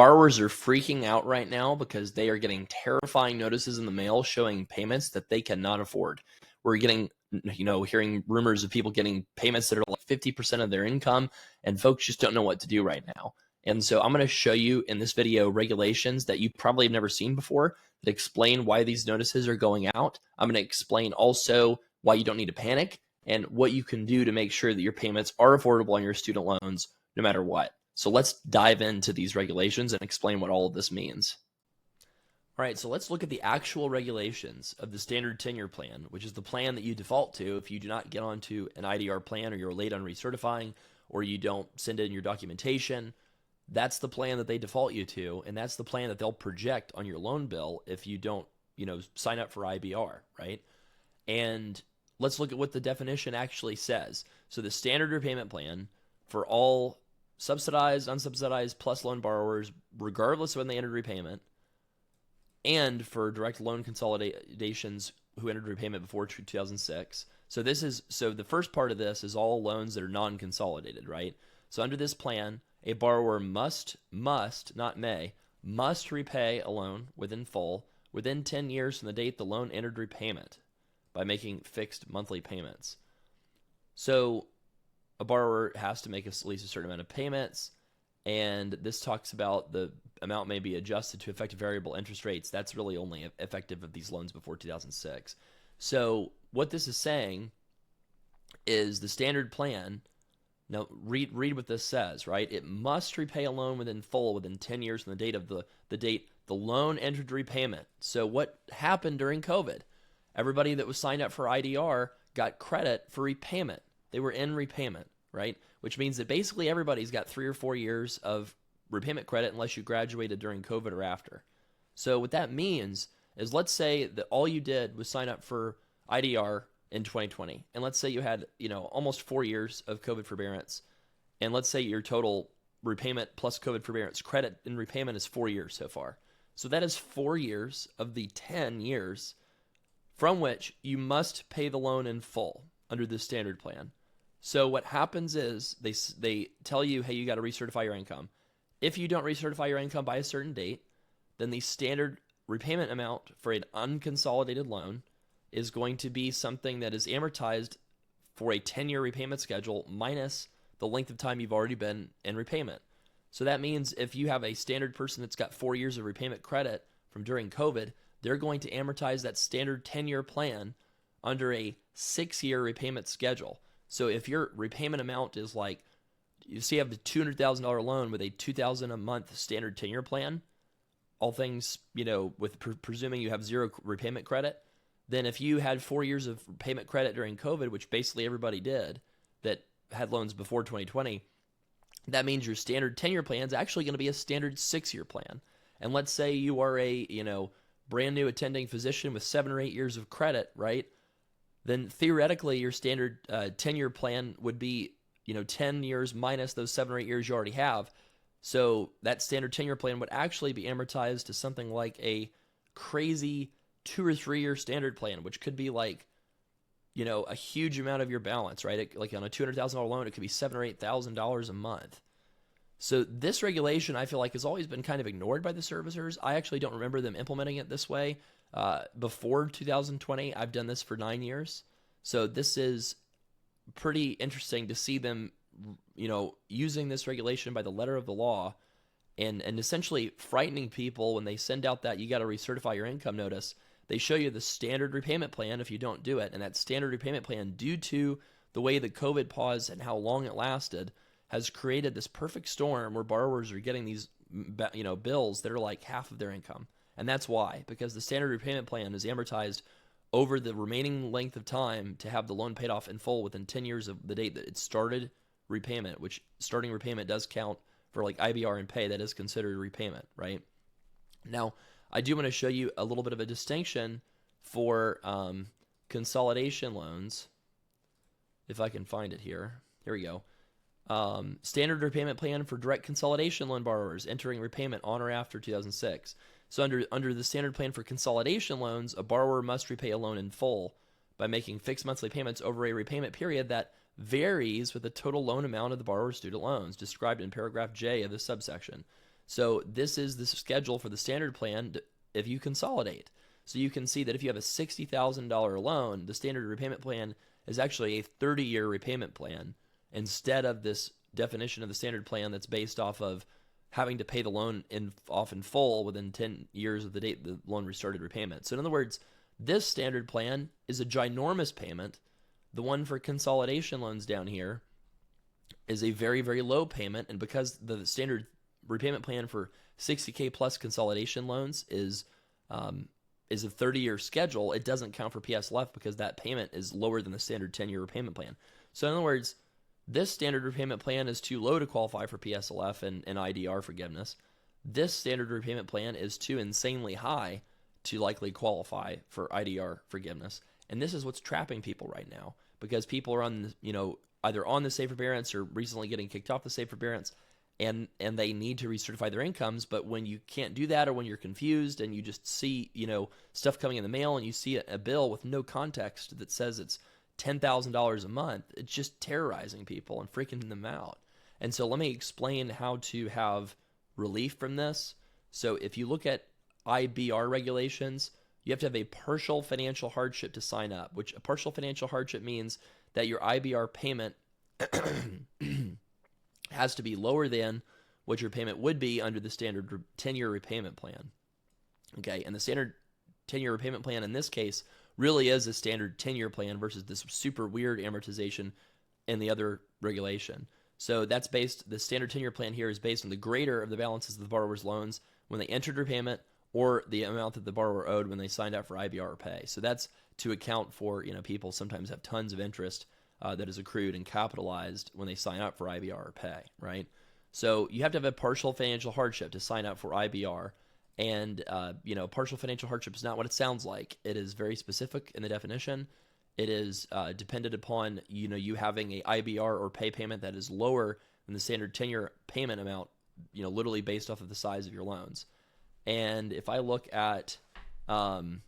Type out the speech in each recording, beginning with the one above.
Borrowers are freaking out right now because they are getting terrifying notices in the mail showing payments that they cannot afford. We're getting, hearing rumors of people getting payments that are like 50% of their income, and folks just don't know what to do right now. And so I'm going to show you in this video regulations that you probably have never seen before that explain why these notices are going out. I'm going to explain also why you don't need to panic and what you can do to make sure that your payments are affordable on your student loans no matter what. So let's dive into these regulations and explain what all of this means. All right, so let's look at the actual regulations of the standard tenure plan, which is the plan that you default to if you do not get onto an IDR plan or you're late on recertifying or you don't send in your documentation. That's the plan that they default you to, and that's the plan that they'll project on your loan bill if you don't, sign up for IBR, right? And let's look at what the definition actually says. So the standard repayment plan for all subsidized, unsubsidized, plus loan borrowers, regardless of when they entered repayment, and for direct loan consolidations who entered repayment before 2006. So the first part of this is all loans that are non-consolidated, right? So under this plan, a borrower must, not may, must repay a loan within full within 10 years from the date the loan entered repayment by making fixed monthly payments. So a borrower has to make at least a certain amount of payments, and this talks about the amount may be adjusted to effective variable interest rates. That's really only effective of these loans before 2006. So what this is saying is the standard plan. Now read what this says, right? It must repay a loan within full within 10 years from the date of the date the loan entered repayment. So what happened during COVID? Everybody that was signed up for IDR got credit for repayment. They were in repayment, right? Which means that basically everybody's got 3 or 4 years of repayment credit unless you graduated during COVID or after. So what that means is, let's say that all you did was sign up for IDR in 2020. And let's say you had, almost 4 years of COVID forbearance. And let's say your total repayment plus COVID forbearance credit in repayment is 4 years so far. So that is 4 years of the 10 years from which you must pay the loan in full under the standard plan. So what happens is they tell you, hey, you got to recertify your income. If you don't recertify your income by a certain date, then the standard repayment amount for an unconsolidated loan is going to be something that is amortized for a 10-year repayment schedule minus the length of time you've already been in repayment. So that means if you have a standard person that's got 4 years of repayment credit from during COVID, they're going to amortize that standard 10-year plan under a 6-year repayment schedule. So if your repayment amount is like, you see you have the $200,000 loan with a $2,000 a month standard 10-year plan, all things, with presuming you have zero repayment credit, then if you had 4 years of repayment credit during COVID, which basically everybody did that had loans before 2020, that means your standard 10-year plan is actually going to be a standard 6-year plan. And let's say you are a, brand new attending physician with 7 or 8 years of credit, right? Then theoretically your standard 10-year plan would be, 10 years minus those 7 or 8 years you already have. So that standard 10-year plan would actually be amortized to something like a crazy 2 or 3 year standard plan, which could be like, a huge amount of your balance, right? Like on a $200,000 loan, it could be $7,000 or $8,000 a month. So this regulation, I feel like, has always been kind of ignored by the servicers. I actually don't remember them implementing it this way before 2020. I've done this for 9 years. So this is pretty interesting to see them, using this regulation by the letter of the law and essentially frightening people when they send out that you got to recertify your income notice. They show you the standard repayment plan if you don't do it. And that standard repayment plan, due to the way that COVID paused and how long it lasted, has created this perfect storm where borrowers are getting these, bills that are like half of their income. And that's why, because the standard repayment plan is amortized over the remaining length of time to have the loan paid off in full within 10 years of the date that it started repayment, which starting repayment does count for like IBR and pay. That is considered repayment, right? Now, I do want to show you a little bit of a distinction for consolidation loans. If I can find it here. Here we go. Standard repayment plan for direct consolidation loan borrowers entering repayment on or after 2006. So under the standard plan for consolidation loans, a borrower must repay a loan in full by making fixed monthly payments over a repayment period that varies with the total loan amount of the borrower's student loans, described in paragraph J of this subsection. So this is the schedule for the standard plan if you consolidate. So you can see that if you have a $60,000 loan, the standard repayment plan is actually a 30-year repayment plan instead of this definition of the standard plan that's based off of having to pay the loan off in full within 10 years of the date the loan restarted repayment. So in other words, this standard plan is a ginormous payment. The one for consolidation loans down here is a very, very low payment. And because the standard repayment plan for 60K plus consolidation loans is a 30-year schedule, it doesn't count for PSLF because that payment is lower than the standard 10-year repayment plan. So in other words, this standard repayment plan is too low to qualify for PSLF and IDR forgiveness. This standard repayment plan is too insanely high to likely qualify for IDR forgiveness. And this is what's trapping people right now, because people are on, either on the safe forbearance or recently getting kicked off the safe forbearance, and they need to recertify their incomes. But when you can't do that, or when you're confused and you just see, stuff coming in the mail and you see a bill with no context that says it's $10,000 a month, it's just terrorizing people and freaking them out. And so let me explain how to have relief from this. So if you look at IBR regulations, you have to have a partial financial hardship to sign up, which a partial financial hardship means that your IBR payment has to be lower than what your payment would be under the standard 10-year repayment plan. Okay, and the standard 10-year repayment plan in this case really is a standard 10-year plan versus this super weird amortization in the other regulation. So that's the standard 10-year plan here is based on the greater of the balances of the borrower's loans when they entered repayment, or the amount that the borrower owed when they signed up for IBR or pay. So that's to account for, people sometimes have tons of interest that is accrued and capitalized when they sign up for IBR or pay, right? So you have to have a partial financial hardship to sign up for IBR. And, partial financial hardship is not what it sounds like. It is very specific in the definition. It is dependent upon, you having a IBR or pay payment that is lower than the standard 10-year payment amount, literally based off of the size of your loans. And if I look at the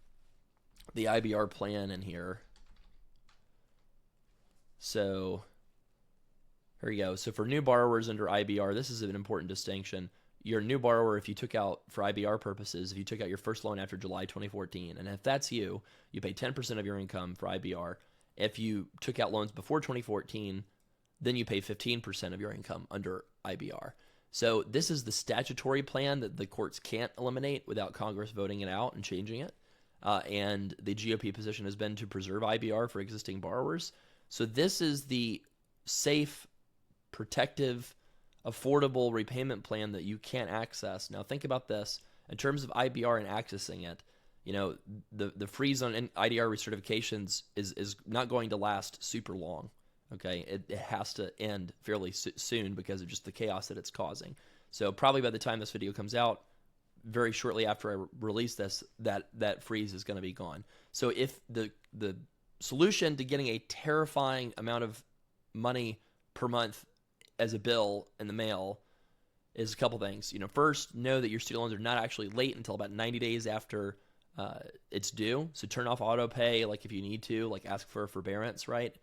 IBR plan in here, so here we go. So for new borrowers under IBR, this is an important distinction. You're a new borrower if you took out, for IBR purposes, if you took out your first loan after July 2014. And if that's you pay 10% of your income for IBR. If you took out loans before 2014, then you pay 15% of your income under IBR. So this is the statutory plan that the courts can't eliminate without Congress voting it out and changing it. And the GOP position has been to preserve IBR for existing borrowers. So this is the safe, protective, affordable repayment plan that you can't access. Now think about this in terms of IBR and accessing it. The freeze on IDR recertifications is not going to last super long. Okay, it has to end fairly soon because of just the chaos that it's causing. So probably by the time this video comes out, very shortly after I release this, that freeze is going to be gone. So if the solution to getting a terrifying amount of money per month as a bill in the mail is a couple things. First, know that your student loans are not actually late until about 90 days after it's due. So turn off auto pay, like if you need to, like ask for a forbearance, right?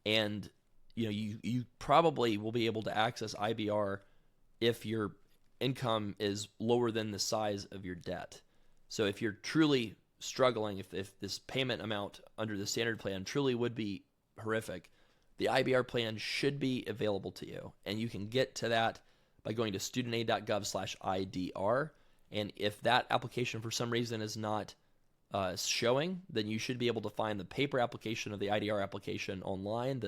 And you probably will be able to access IBR if your income is lower than the size of your debt. So if you're truly struggling, if this payment amount under the standard plan truly would be horrific, the IBR plan should be available to you. And you can get to that by going to studentaid.gov/IDR. And if that application for some reason is not showing, then you should be able to find the paper application of the IDR application online,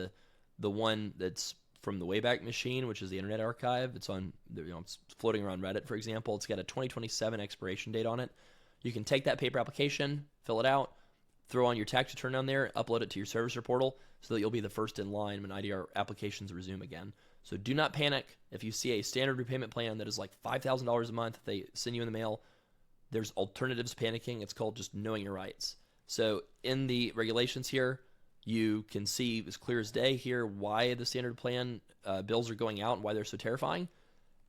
the one that's from the Wayback Machine, which is the Internet Archive. It's on, it's floating around Reddit, for example. It's got a 2027 expiration date on it. You can take that paper application, fill it out, throw on your tax return on there, upload it to your servicer portal so that you'll be the first in line when IDR applications resume again. So do not panic if you see a standard repayment plan that is like $5,000 a month they send you in the mail. There's alternatives to panicking. It's called just knowing your rights. So in the regulations here, you can see as clear as day here why the standard plan bills are going out and why they're so terrifying,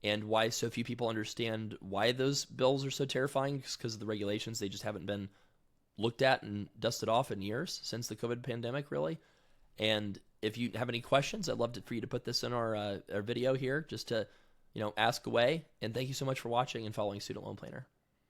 and why so few people understand why those bills are so terrifying. Because of the regulations, they just haven't been looked at and dusted off in years since the COVID pandemic, really. And if you have any questions, I'd love for you to put this in our video here, just to ask away. And thank you so much for watching and following Student Loan Planner.